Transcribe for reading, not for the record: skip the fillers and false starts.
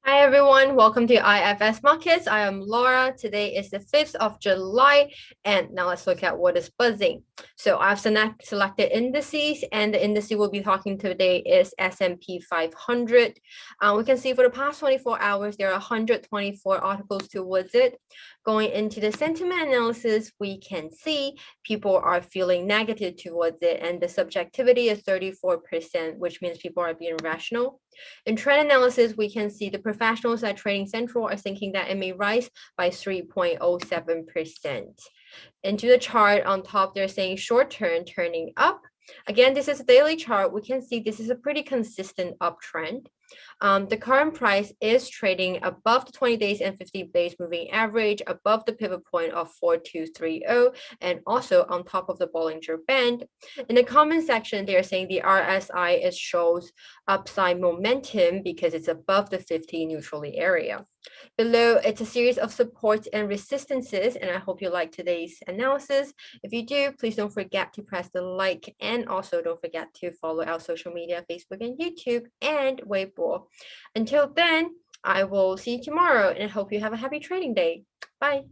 Hi everyone, welcome to IFS Markets. I am Laura. Today is the 5th of July, and now let's look at what is buzzing. So I've selected indices, and the index we'll be talking today is S&P 500. We can see for the past 24 hours, there are 124 articles towards it. Going into the sentiment analysis, we can see people are feeling negative towards it, and the subjectivity is 34%, which means people are being rational. In trend analysis, we can see the professionals at Trading Central are thinking that it may rise by 3.07%. Into the chart on top, they're saying short term turning up. Again, this is a daily chart. We can see this is a pretty consistent uptrend. The current price is trading above the 20 days and 50 days moving average, above the pivot point of 4230, and also on top of the Bollinger Band. In the comment section, they're saying the RSI shows upside momentum because it's above the 50 neutrally area. Below, it's a series of supports and resistances, and I hope you like today's analysis. If you do, please don't forget to press the like, and also don't forget to follow our social media, Facebook and YouTube, and Weibo. Until then, I will see you tomorrow, and I hope you have a happy trading day. Bye.